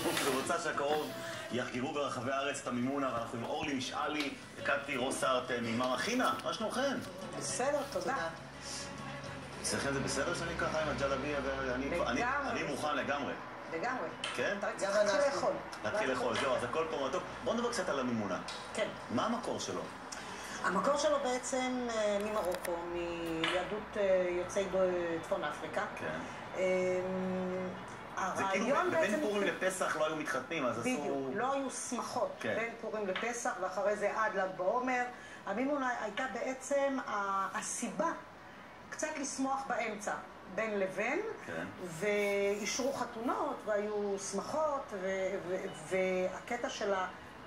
במוצ"ש הקרוב יחגגו ברחבי הארץ את המימונה, ואנחנו עם אורלי משאלי, קטי רוסארט ממאמה חינה, מה שלומכם? בסדר, תודה. אצלכם זה בסדר שאני ככה עם הג'לביה אני מוכן לגמרי. לגמרי. כן? אתה צריך להתחיל לאכול. להתחיל לאכול, זהו, אז הכל פה מתוק. בואו נדבר קצת על המימונה. כן. מה המקור שלו? המקור שלו בעצם ממרוקו, מיהדות יוצאי צפון אפריקה. כן. זה כאילו בין פורים לפסח לא היו מתחתנים, אז עשו... בדיוק, לא היו שמחות בין פורים לפסח, ואחרי זה עד ל"ג בעומר. המימונה הייתה בעצם הסיבה קצת לשמוח באמצע, בין לבין, ואישרו חתונות והיו שמחות, והקטע של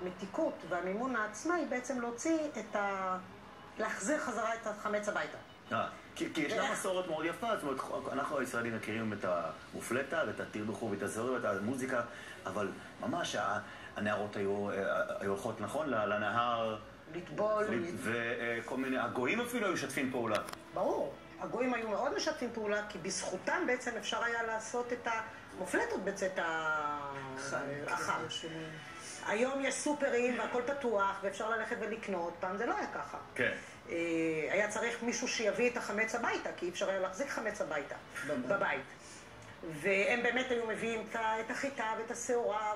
המתיקות והמימונה עצמה היא בעצם להחזיר חזרה את החמץ הביתה. כי ישנה מסורת מאוד יפה, זאת אומרת, אנחנו הישראלים מכירים את המופלטה ואת התרדוכו ואת הזוהר ואת המוזיקה, אבל ממש הנערות היו הולכות, נכון, לנהר, לטבול, וכל מיני, הגויים אפילו היו משתפים פעולה. ברור, הגויים היו מאוד משתפים פעולה, כי בזכותם בעצם אפשר היה לעשות את המופלטות בצאת החם. היום יש סופרים והכל פתוח ואפשר ללכת ולקנות, פעם זה לא היה ככה. כן. היה צריך מישהו שיביא את החמץ הביתה, כי אי אפשר היה להחזיק חמץ הביתה, בבית. והם באמת היו מביאים את החיטה ואת השעורה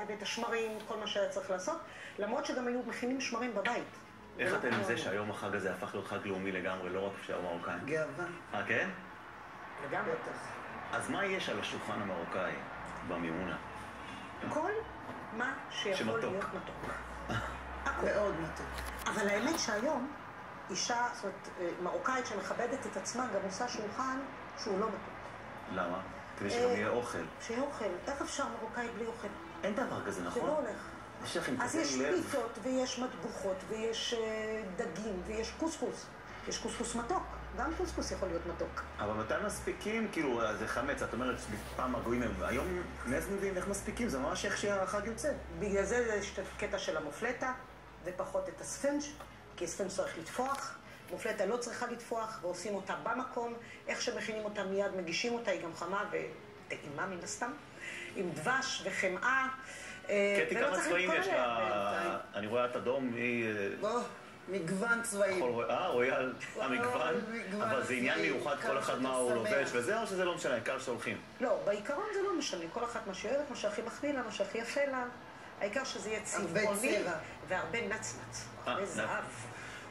ואת השמרים, כל מה שהיה צריך לעשות, למרות שגם היו מכינים שמרים בבית. איך אתם עם זה שהיום החג הזה הפך להיות חג לאומי לגמרי, לא רק של המרוקאים? גאווה. כן? לגמרי. אז מה יש על השולחן המרוקאי במימונה? כל מה שיכול להיות מתוק. מאוד מתוק. אבל האמת שהיום, אישה, זאת אומרת, מרוקאית שמכבדת את עצמה, גם עושה שולחן שהוא לא מתוק. למה? כדי שגם יהיה אוכל. שיהיה אוכל. איך אפשר מרוקאית בלי אוכל? אין דבר כזה, נכון? זה לא הולך. יש לכם אז יש פיתות, ויש מטבוחות, ויש דגים, ויש קוסקוס. יש קוסקוס מתוק. גם קוסקוס יכול להיות מתוק. אבל מתי מספיקים? כאילו, זה חמץ. את אומרת, פעם הגויים הם... היום מאיזה מביאים איך מספיקים? זה ממש איך שהחג יוצא. בגלל זה יש קטע של המופלטה, ופחות את הספנג', כי הספנג' צריך לתפוח. מופלטה לא צריכה לתפוח, ועושים אותה במקום. איך שמכינים אותה מיד, מגישים אותה, היא גם חמה וטעימה מן הסתם. עם דבש וחמאה. קטי, כמה צבעים יש לה? אני רואה את אדום, היא... מגוון צבעים. רואה המגוון, אבל זה עניין מיוחד, כל אחד מה הוא לובש וזה, או שזה לא משנה, העיקר שהולכים? לא, בעיקרון זה לא משנה, כל אחת מה שאוהבת, מה שהכי מחמיא לה, מה שהכי יפה לה, העיקר שזה יהיה צבעוני והרבה נצנץ, הרבה זהב.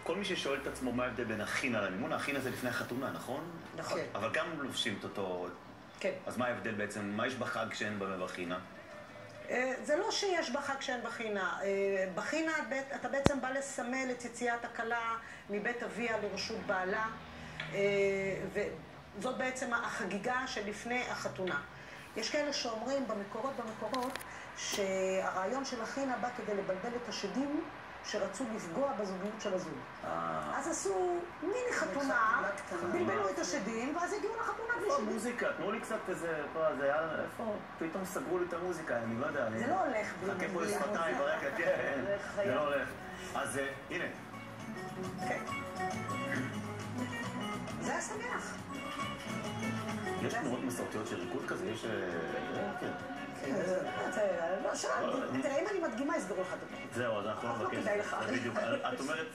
כל מי ששואל את עצמו מה ההבדל בין החינה למימונה, החינה זה לפני החתונה, נכון? נכון. אבל גם לובשים את אותו... כן. אז מה ההבדל בעצם, מה יש בחג כשאין בחינה? זה לא שיש בחג שאין בחינה. בחינה אתה בעצם בא לסמל את יציאת הכלה מבית אביה לרשות בעלה, וזאת בעצם החגיגה שלפני החתונה. יש כאלה שאומרים במקורות שהרעיון של החינה בא כדי לבלבל את השדים שרצו לפגוע בזוגיות של הזוג. אז עשו מיני חתונה, בלבלו את השדים, ואז הגיעו לחתונה בלי שדים. מוזיקה, תנו לי קצת איזה... זה היה... איפה? פתאום סגרו לי את המוזיקה, אני לא יודע. זה לא הולך בלי חכה פה לשפתיים ברקע, כן. זה לא הולך. אז הנה. כן. זה היה שמח. יש תנועות מסורתיות של ריקוד כזה? יש... כן. לא, שאלתי. תראה, אם אני מדגימה, יסגרו לך את התוכנית. זהו, אז אנחנו לא מבקש. לא כדאי לך. בדיוק. את אומרת,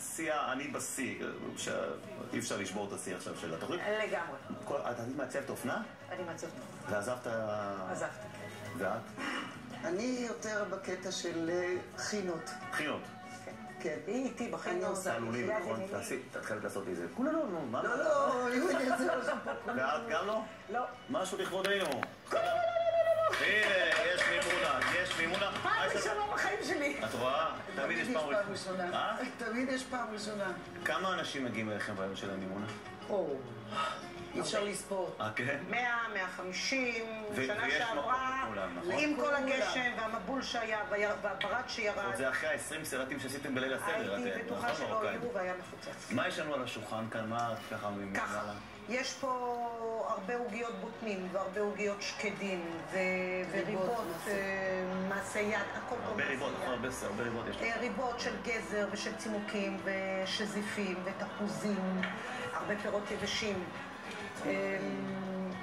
אני בשיא, שאי אפשר לשבור את השיא עכשיו של התוכנית. לגמרי. את מעצבת אופנה? אני מעצבת אופנה. ועזבת... עזבתי. ואת? אני יותר בקטע של חינות. חינות? כן. היא איתי בחינות. תעלולים, נכון? תתחילת לעשות לי זה. כולה לא, נו, מה? לא, ואת גם לא? לא. משהו לכבודנו. הנה, יש מימונה. פעם ראשונה בחיים שלי. את רואה? תמיד יש פעם ראשונה. תמיד יש פעם ראשונה. כמה אנשים מגיעים אליכם ביום של המימונה? אי אפשר לספור. כן? 100, 150, שנה שעברה, עם כל הגשם והמבול שהיה והברד שירד. זה אחרי ה-20 סרטים שעשיתם בליל הסדר. הייתי בטוחה שלא יהיו והיה מפוצץ. מה יש לנו על השולחן כאן? מה ככה ממעלה? ככה, יש פה הרבה עוגיות בוטנים והרבה עוגיות שקדים וריבות, מעשי יד, הכל פה מעשי יד. הרבה ריבות יש לך. ריבות של גזר ושל צימוקים ושזיפים ותפוזים, הרבה פירות יבשים.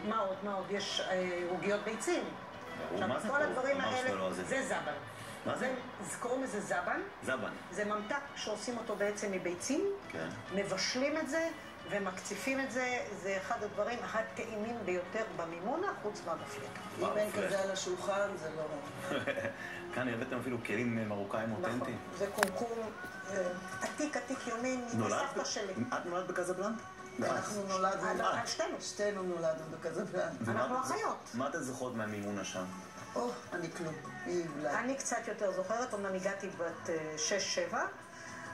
מה עוד? יש עוגיות ביצים. עכשיו, כל הדברים האלה, זה זבן. מה זה? קוראים לזה זבן. זבן. זה ממתק שעושים אותו בעצם מביצים. כן. מבשלים את זה ומקציפים את זה. זה אחד הדברים הטעימים ביותר במימונה, חוץ מהמופלטה. אם אין כזה על השולחן, זה לא... כאן הבאתם אפילו כלים מרוקאים אותנטיים. נכון. זה קומקום עתיק יומין מסבתא שלי. את נולדת בקזבלנקה? אנחנו נולדנו... שתינו נולדנו בקזבלנקה. אנחנו אחיות. מה אתן זוכרות מהמימונה שם? אני כלום. אני קצת יותר זוכרת, אומנם הגעתי בת 6-7,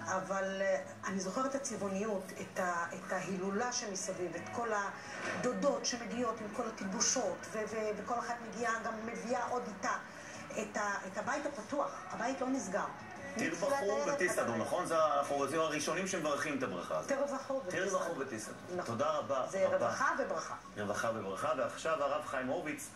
אבל אני זוכרת את הצבעוניות, את ההילולה שמסביב, את כל הדודות שמגיעות עם כל התלבושות, וכל אחת מגיעה, גם מביאה עוד איתה, את הבית הפתוח, הבית לא נסגר. תרווחו ותסעדו, נכון? זה החורזים הראשונים שמברכים את הברכה הזאת. תרווחו ותסעדו. תודה רבה. זה רווחה וברכה. רווחה וברכה, ועכשיו הרב חיים הורוביץ,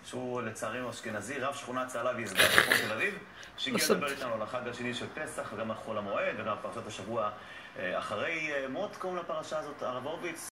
שהוא לצערנו אשכנזי, רב שכונת צהלה ויסגר בצפון תל אביב, שהגיע לדבר איתנו על החג השני של פסח, וגם על חול המועד, וגם פרשת השבוע אחרי מות, קוראים לפרשה הזאת, הרב הורוביץ.